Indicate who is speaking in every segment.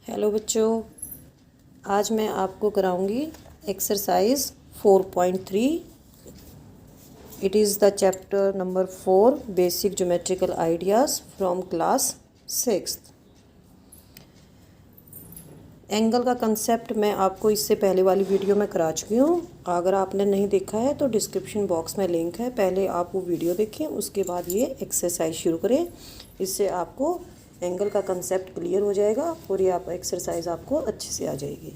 Speaker 1: Hello बच्चों, आज मैं आपको कराऊंगी exercise 4.3। It is the chapter number 4 basic geometrical ideas from class 6। Angle का कंसेप्ट मैं आपको इससे पहले वाली वीडियो में करा चुकी हूँ। अगर आपने नहीं देखा है तो डिस्क्रिप्शन बॉक्स में लिंक है, पहले आप वो वीडियो देखें, उसके बाद ये एक्सरसाइज शुरू करें। इससे आपको एंगल का कंसेप्ट क्लियर हो जाएगा और ये आप एक्सरसाइज आपको अच्छे से आ जाएगी।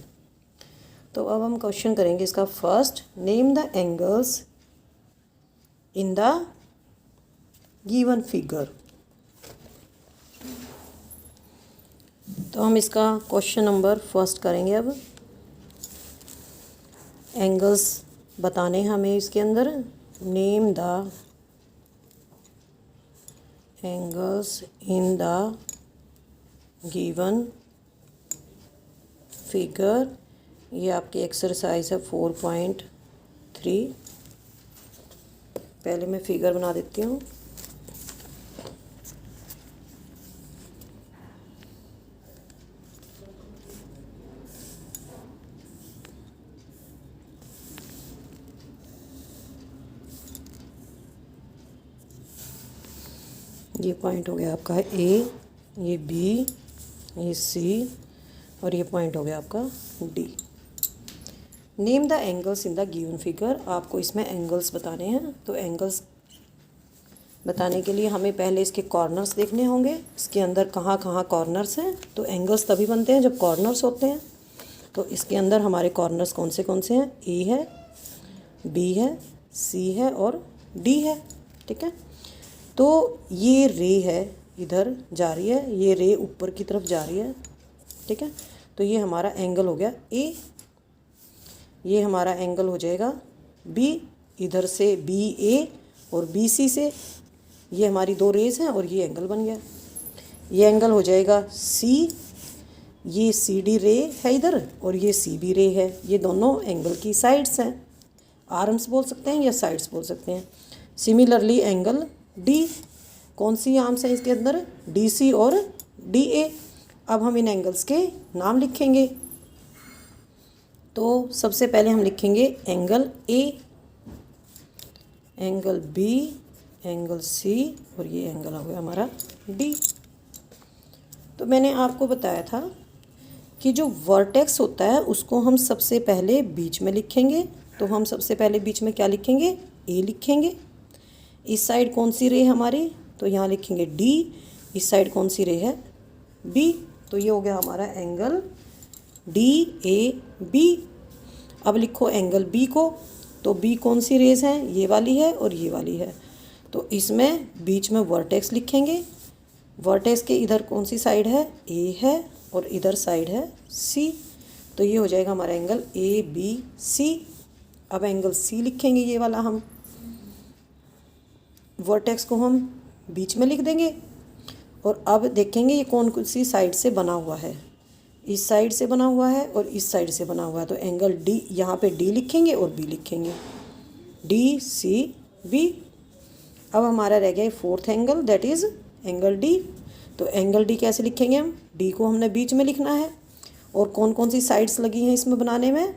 Speaker 1: तो अब हम क्वेश्चन करेंगे इसका first. Name the angles in the given figure. तो हम इसका क्वेश्चन नंबर फर्स्ट करेंगे। अब एंगल्स बताने हमें इसके अंदर। Name the angles in the given figure. ये आपकी एक्सरसाइज है 4.3। पहले मैं फिगर बना देती हूँ। ये पॉइंट हो गया आपका ए, ये बी, ये सी और ये पॉइंट हो गया आपका D. Name the angles in the given figure. आपको इसमें एंगल्स बताने हैं। तो एंगल्स बताने के लिए हमें पहले इसके कॉर्नर्स देखने होंगे। इसके अंदर कहाँ कहाँ कॉर्नर्स हैं। तो एंगल्स तभी बनते हैं जब कॉर्नर्स होते हैं। तो इसके अंदर हमारे कॉर्नर्स कौन से हैं? ए है, बी है, सी है और डी है। ठीक है। तो ये रे है, इधर जा रही है, ये रे ऊपर की तरफ जा रही है। ठीक है। तो ये हमारा एंगल हो गया ए। ये हमारा एंगल हो जाएगा बी, इधर से बी ए और बी सी से ये हमारी दो रेज हैं और ये एंगल बन गया। ये एंगल हो जाएगा सी। ये सी डी रे है इधर और ये सी बी रे है। ये दोनों एंगल की साइड्स हैं, आर्म्स बोल सकते हैं या साइड्स बोल सकते हैं। सिमिलरली एंगल डी, कौन सी आर्म्स हैं इसके अंदर? डी सी और डी ए। अब हम इन एंगल्स के नाम लिखेंगे। तो सबसे पहले हम लिखेंगे angle A, angle B, angle C और ये एंगल हो गया हमारा डी। तो मैंने आपको बताया था कि जो वर्टेक्स होता है उसको हम सबसे पहले बीच में लिखेंगे। तो हम सबसे पहले बीच में क्या लिखेंगे? ए लिखेंगे। इस साइड कौन सी रे है हमारी? तो यहाँ लिखेंगे डी। इस साइड कौन सी रे है? बी। तो ये हो गया हमारा एंगल डी ए बी। अब लिखो एंगल बी को। तो बी कौन सी रेज हैं? ये वाली है और ये वाली है। तो इसमें बीच में वर्टेक्स लिखेंगे। वर्टेक्स के इधर कौन सी साइड है? ए है और इधर साइड है सी। तो ये हो जाएगा हमारा एंगल ए बी सी। अब एंगल सी लिखेंगे, ये वाला हम वर्टेक्स को हम बीच में लिख देंगे। और अब देखेंगे ये कौन सी साइड से बना हुआ है। इस साइड से बना हुआ है और इस साइड से बना हुआ है। तो एंगल डी, यहाँ पे डी लिखेंगे और बी लिखेंगे, डी सी बी। अब हमारा रह गया fourth angle, that is angle D. तो एंगल डी कैसे लिखेंगे हम? डी को हमने बीच में लिखना है। और कौन कौन सी साइड्स लगी हैं इसमें बनाने में?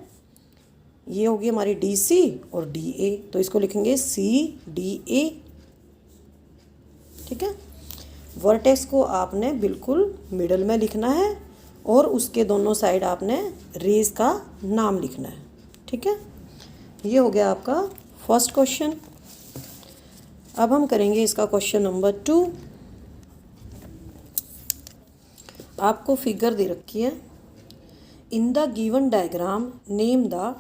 Speaker 1: ये होगी हमारी डी सी और डी ए। तो इसको लिखेंगे सी डी ए। ठीक है। वर्टेक्स को आपने बिल्कुल मिडल में लिखना है और उसके दोनों साइड आपने रेज का नाम लिखना है। ठीक है। ये हो गया आपका फर्स्ट क्वेश्चन। अब हम करेंगे इसका क्वेश्चन नंबर 2। आपको फिगर दे रखी है। In the given diagram name the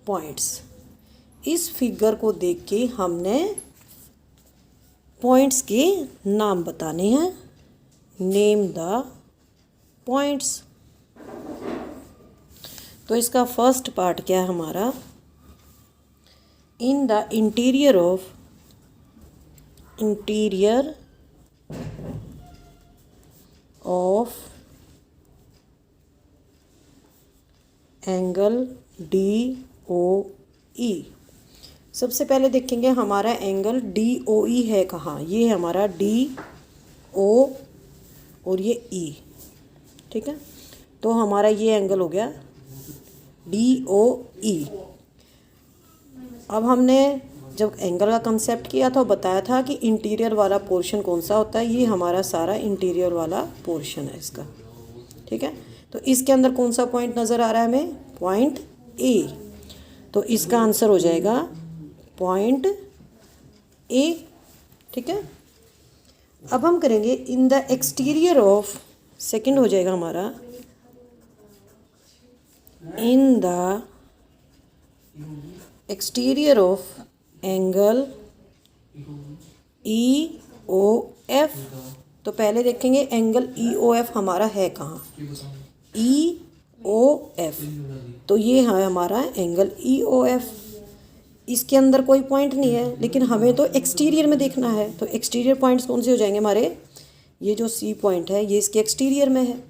Speaker 1: points. इस फिगर को देख के हमने पॉइंट्स के नाम बताने हैं। Name the points. तो इसका फर्स्ट पार्ट क्या है हमारा? In the interior of angle D O E. सबसे पहले देखेंगे हमारा एंगल डी ओ ई है कहाँ? ये है हमारा डी ओ और ये ई। ठीक है। तो हमारा ये एंगल हो गया DOE। अब हमने जब एंगल का कंसेप्ट किया था बताया था कि इंटीरियर वाला पोर्शन कौन सा होता है, ये हमारा सारा इंटीरियर वाला पोर्शन है इसका, ठीक है। तो इसके अंदर कौन सा पॉइंट नज़र आ रहा है हमें, पॉइंट A, तो इसका आंसर हो जाएगा पॉइंट A, ठीक है। अब हम करेंगे in the exterior of, second हो जाएगा हमारा in the exterior of angle EOF। तो पहले देखेंगे एंगल EOF हमारा है कहाँ, EOF, तो ये है हमारा एंगल EOF। इसके अंदर कोई पॉइंट नहीं है, लेकिन हमें तो एक्सटीरियर में देखना है। तो एक्सटीरियर पॉइंट्स कौन से हो जाएंगे हमारे, ये जो C पॉइंट है ये इसके एक्सटीरियर में है,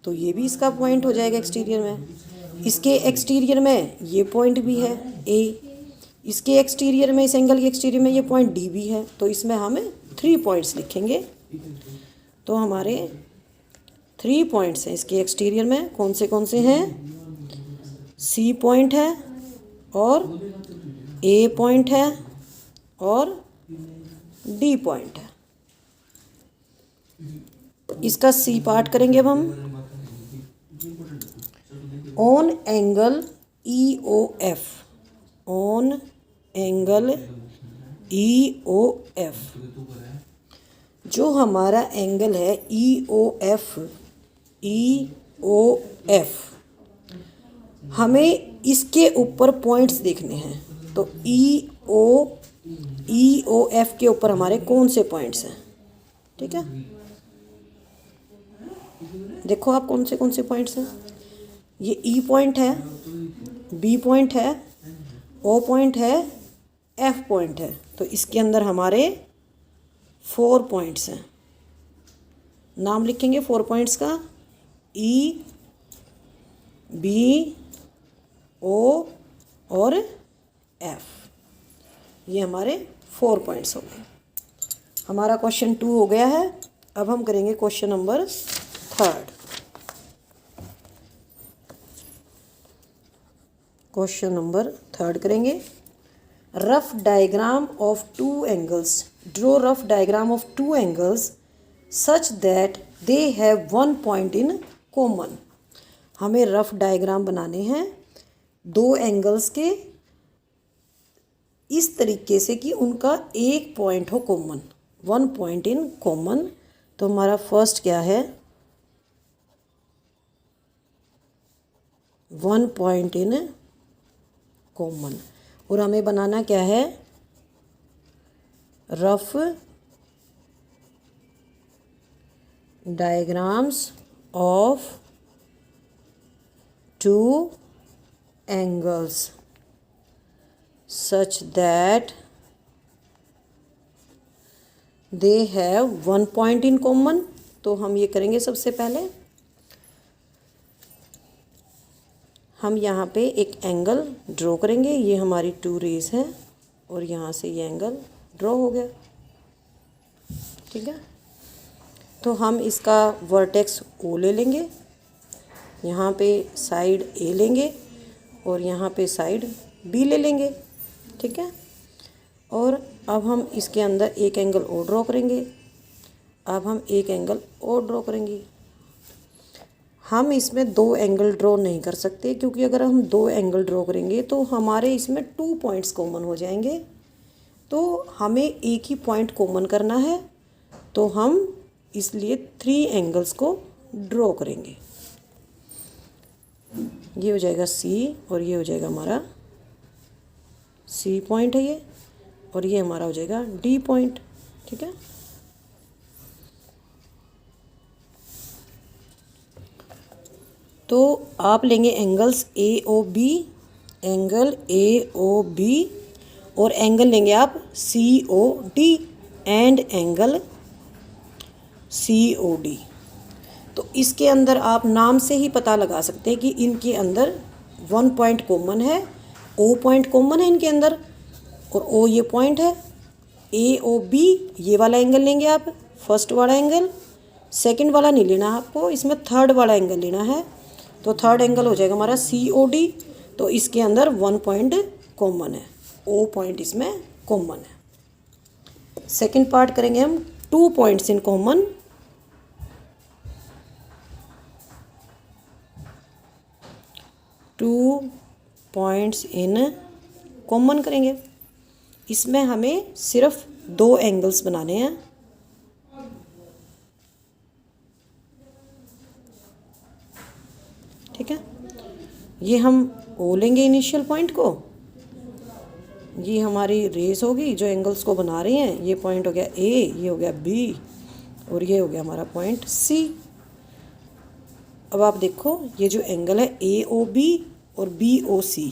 Speaker 1: तो ये भी इसका पॉइंट हो जाएगा एक्सटीरियर में। इसके एक्सटीरियर में ये पॉइंट भी है A, इसके एक्सटीरियर में, इस एंगल के एक्सटीरियर में ये पॉइंट D भी है, तो इसमें हमें 3 पॉइंट्स लिखेंगे। तो हमारे 3 पॉइंट्स हैं इसके एक्सटीरियर में, कौन से हैं, C पॉइंट है और A पॉइंट है और D पॉइंट है। इसका C पार्ट करेंगे अब हम। On angle EOF, on angle EOF, जो हमारा एंगल है EOF, हमें इसके ऊपर पॉइंट्स देखने हैं। तो EOF के ऊपर हमारे कौन से पॉइंट्स हैं, ठीक है। देखो आप कौन से पॉइंट्स हैं, ये E पॉइंट है, B पॉइंट है, O पॉइंट है, F पॉइंट है। तो इसके अंदर हमारे 4 पॉइंट्स हैं, नाम लिखेंगे 4 पॉइंट्स का, E, B, O और F, ये हमारे 4 पॉइंट्स हो गए। हमारा क्वेश्चन 2 हो गया है। अब हम करेंगे क्वेश्चन नंबर 3। क्वेश्चन नंबर 3 करेंगे। Rough diagram of 2 angles, draw rough diagram of 2 angles such that they have 1 point in common. हमें रफ डायग्राम बनाने हैं 2 एंगल्स के इस तरीके से कि उनका एक पॉइंट हो कॉमन, 1 पॉइंट इन कॉमन। तो हमारा फर्स्ट क्या है, 1 पॉइंट इन कॉमन, और हमें बनाना क्या है, rough diagrams of 2 angles such that they have 1 point in common। तो हम ये करेंगे, सबसे पहले हम यहाँ पे एक एंगल ड्रॉ करेंगे। ये हमारी 2 रेज है और यहाँ से ये एंगल ड्रॉ हो गया, ठीक है। तो हम इसका वर्टेक्स O ले लेंगे, यहाँ पे साइड A लेंगे और यहाँ पे साइड B ले लेंगे, ठीक है। और अब हम इसके अंदर एक एंगल और ड्रॉ करेंगे। अब हम एक एंगल और ड्रॉ करेंगे। हम इसमें 2 एंगल ड्रॉ नहीं कर सकते, क्योंकि अगर हम 2 एंगल ड्रॉ करेंगे तो हमारे इसमें 2 पॉइंट्स कॉमन हो जाएंगे। तो हमें एक ही पॉइंट कॉमन करना है, तो हम इसलिए 3 एंगल्स को ड्रॉ करेंगे। ये हो जाएगा C और ये हो जाएगा हमारा C पॉइंट है ये, और ये हमारा हो जाएगा D पॉइंट, ठीक है। तो आप लेंगे एंगल्स AOB, एंगल AOB, और एंगल लेंगे आप COD एंड एंगल COD। तो इसके अंदर आप नाम से ही पता लगा सकते हैं कि इनके अंदर 1 पॉइंट कॉमन है, O पॉइंट कॉमन है इनके अंदर, और O ये पॉइंट है। AOB ये वाला एंगल लेंगे आप, फर्स्ट वाला एंगल, सेकंड वाला नहीं लेना है आपको, इसमें थर्ड वाला एंगल लेना है। तो थर्ड एंगल हो जाएगा हमारा COD। तो इसके अंदर 1 पॉइंट कॉमन है, O पॉइंट इसमें कॉमन है। सेकंड पार्ट करेंगे हम 2 points in common. Two points in common करेंगे। इसमें हमें सिर्फ 2 एंगल्स बनाने हैं। ठीक है, ये हम O लेंगे इनिशियल पॉइंट को, ये हमारी रेस होगी जो एंगल्स को बना रही हैं। ये पॉइंट हो गया A, ये हो गया B और ये हो गया हमारा पॉइंट C। अब आप देखो ये जो एंगल है AOB और BOC,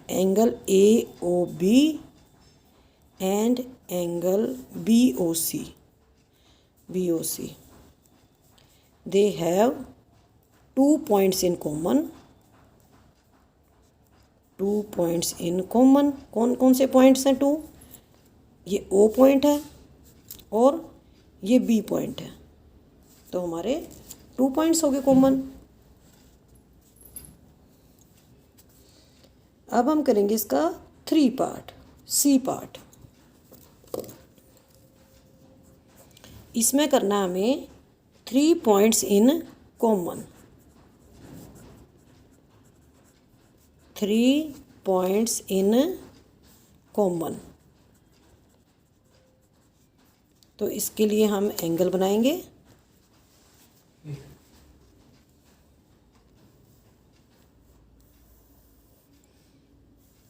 Speaker 1: angle AOB and angle BOC, they have 2 points in common। 2 points in common, कौन कौन से पॉइंट्स हैं 2? ये O पॉइंट है और ये B पॉइंट है। तो हमारे 2 पॉइंट्स हो गए कॉमन। अब हम करेंगे इसका 3 पार्ट, C पार्ट। इसमें करना हमें 3 points in common. 3 points in common. तो इसके लिए हम एंगल बनाएंगे।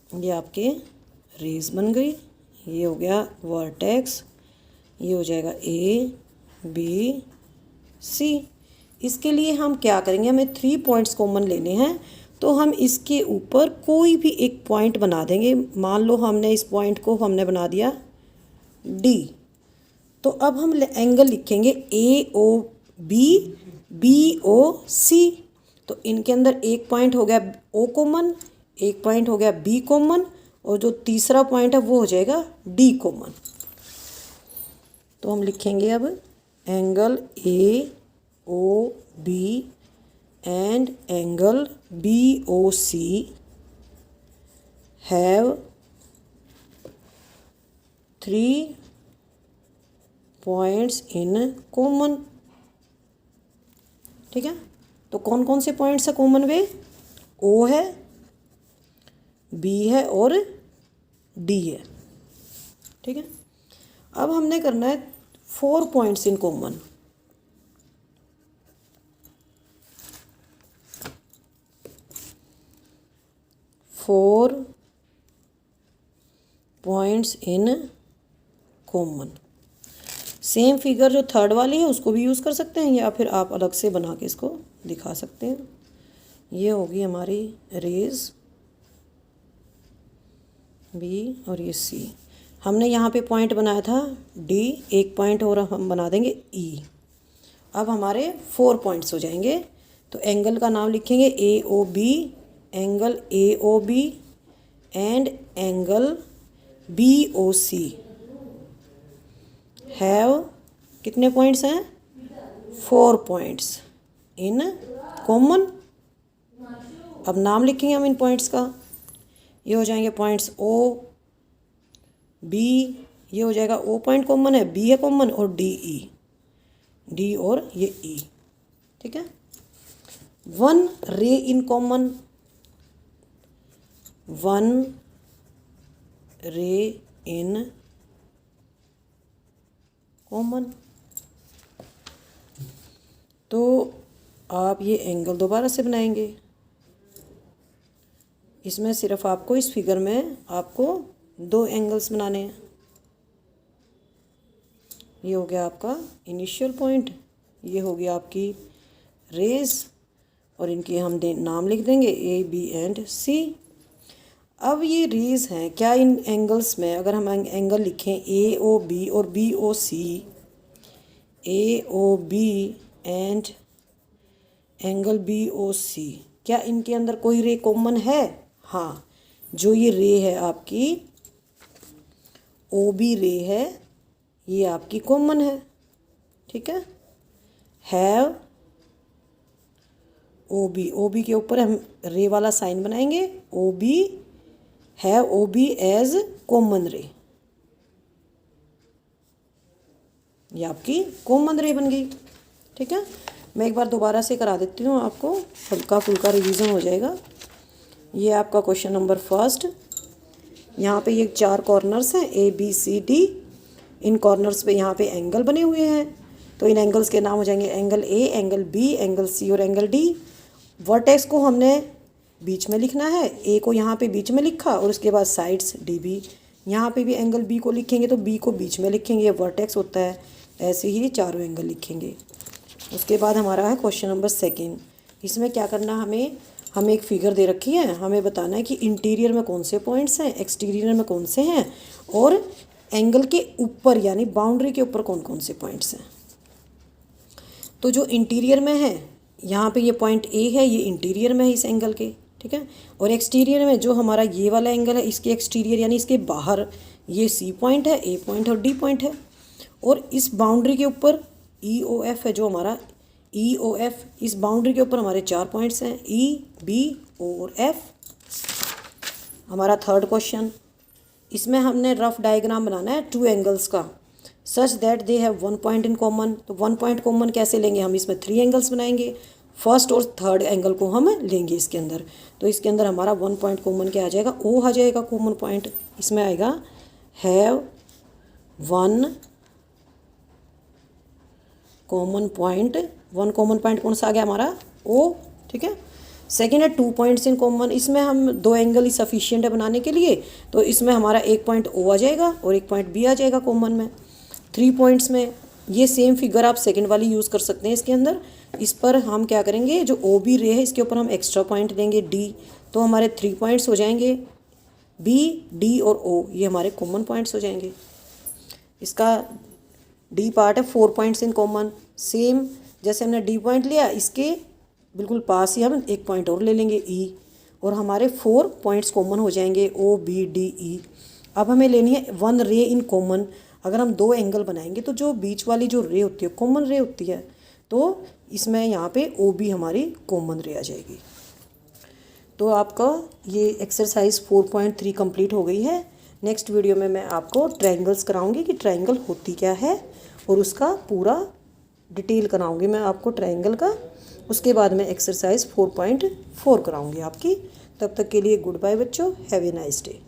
Speaker 1: ये आपके रेज बन गई। ये हो गया वर्टेक्स, ये हो जाएगा ABC। इसके लिए हम क्या करेंगे, हमें 3 पॉइंट्स कॉमन लेने हैं। तो हम इसके ऊपर कोई भी एक पॉइंट बना देंगे। मान लो हमने इस पॉइंट को हमने बना दिया D। तो अब हम एंगल लिखेंगे AOB BOC। तो इनके अंदर एक पॉइंट हो गया O कॉमन, एक पॉइंट हो गया B कॉमन और जो तीसरा पॉइंट है वो हो जाएगा D कॉमन। तो हम लिखेंगे अब angle AOB and angle BOC have 3 points in common. ठीक है, तो कौन कौन से पॉइंट्स है कॉमन वे? O है, B है और D है। ठीक है, अब हमने करना है 4 points in common. 4 points in common. Same figure जो थर्ड वाली है उसको भी यूज़ कर सकते हैं या फिर आप अलग से बना के इसको दिखा सकते हैं। ये होगी हमारी रेज B और ये C। हमने यहाँ पे पॉइंट बनाया था D, एक पॉइंट और हम बना देंगे E। अब हमारे 4 पॉइंट्स हो जाएंगे। तो एंगल का नाम लिखेंगे AOB, angle AOB and angle BOC have कितने पॉइंट्स हैं? 4 पॉइंट्स इन कॉमन। अब नाम लिखेंगे हम इन पॉइंट्स का। ये हो जाएंगे पॉइंट्स O B, ये हो जाएगा O पॉइंट कॉमन है, B है कॉमन और D और ये E। ठीक है, 1 रे इन कॉमन, 1 रे इन कॉमन। तो आप ये एंगल दोबारा से बनाएंगे। इसमें सिर्फ आपको इस फिगर में आपको 2 एंगल्स बनाने हैं। ये हो गया आपका इनिशियल पॉइंट, ये हो गया आपकी रेज और इनके हम नाम लिख देंगे AB एंड C। अब ये रेज हैं, क्या इन एंगल्स में अगर हम एंगल लिखें AOB और BOC, AOB and angle BOC, क्या इनके अंदर कोई रे कॉमन है? हाँ, जो ये रे है आपकी OB रे है, ये आपकी कॉमन है। ठीक है, have O B, O B के ऊपर हम रे वाला साइन बनाएंगे, O B, have O B as common ray, ये आपकी कॉमन रे बन गई। ठीक है, मैं एक बार दोबारा से करा देती हूँ, आपको हल्का फुल्का रिवीजन हो जाएगा। ये आपका क्वेश्चन नंबर फर्स्ट, यहाँ पे ये 4 कॉर्नर्स हैं ए बी सी डी, इन कॉर्नर्स पे यहाँ पे एंगल बने हुए हैं, तो इन एंगल्स के नाम हो जाएंगे angle A, angle B, angle C और एंगल डी। वर्टेक्स को हमने बीच में लिखना है, ए को यहाँ पे बीच में लिखा और उसके बाद साइड्स डी बी, यहाँ पे भी एंगल बी को लिखेंगे तो बी को बीच में लिखेंगे, ये वर्टेक्स होता है, ऐसे ही चारों एंगल लिखेंगे। उसके बाद हमारा है क्वेश्चन नंबर सेकेंड, इसमें क्या करना हमें एक फिगर दे रखी है, हमें बताना है कि इंटीरियर में कौन से पॉइंट्स हैं, एक्सटीरियर में कौन से हैं और एंगल के ऊपर यानी बाउंड्री के ऊपर कौन कौन से पॉइंट्स हैं। तो जो इंटीरियर में है यहाँ पे ये पॉइंट ए है, ये इंटीरियर में है इस एंगल के, ठीक है, और एक्सटीरियर में जो हमारा ये वाला एंगल है इसके एक्सटीरियर यानी इसके बाहर ये सी पॉइंट है, ए पॉइंट और डी पॉइंट है, और इस बाउंड्री के ऊपर ई ओ एफ है, जो हमारा ई ओ एफ, इस बाउंड्री के ऊपर हमारे 4 पॉइंट्स हैं ई, बी, ओ और एफ। हमारा थर्ड क्वेश्चन, इसमें हमने रफ डायग्राम बनाना है 2 एंगल्स का, such that they have 1 point in common. तो 1 पॉइंट कॉमन कैसे लेंगे, हम इसमें 3 एंगल्स बनाएंगे, फर्स्ट और थर्ड एंगल को हम लेंगे इसके अंदर। तो इसके अंदर हमारा 1 पॉइंट कॉमन क्या आ जाएगा, ओ आ जाएगा कॉमन पॉइंट, इसमें आएगा have 1 common point, 1 common point कौन सा आ गया हमारा, ओ। ठीक है, सेकेंड है 2 पॉइंट्स इन कॉमन, इसमें हम 2 एंगल ही सफिशिएंट है बनाने के लिए, तो इसमें हमारा 1 पॉइंट ओ आ जाएगा और 1 पॉइंट बी आ जाएगा कॉमन में। 3 पॉइंट्स में ये सेम फिगर आप सेकंड वाली यूज़ कर सकते हैं इसके अंदर। इस पर हम क्या करेंगे, जो ओ बी रे है इसके ऊपर हम एक्स्ट्रा पॉइंट देंगे डी, तो हमारे 3 पॉइंट्स हो जाएंगे, बी, डी और ओ, ये हमारे कॉमन पॉइंट्स हो जाएंगे। इसका डी पार्ट है 4 पॉइंट्स इन कॉमन, सेम जैसे हमने डी पॉइंट लिया इसके बिल्कुल पास ही हम 1 पॉइंट और ले लेंगे ई, और हमारे 4 पॉइंट्स कॉमन हो जाएंगे ओ, बी, डी, ई। अब हमें लेनी है 1 रे इन कॉमन। अगर हम 2 एंगल बनाएंगे तो जो बीच वाली जो रे होती है कॉमन रे होती है, तो इसमें यहाँ पे ओ बी हमारी कॉमन रे आ जाएगी। तो आपका ये एक्सरसाइज 4.3 कंप्लीट हो गई है। नेक्स्ट वीडियो में मैं आपको ट्रायंगल्स कराऊंगी कि ट्रायंगल होती क्या है, और उसका पूरा डिटेल कराऊंगी मैं आपको ट्रायंगल का। उसके बाद मैं एक्सरसाइज 4.4 कराऊंगी आपकी। तब तक के लिए गुड बाय बच्चों, हैव ए नाइस डे।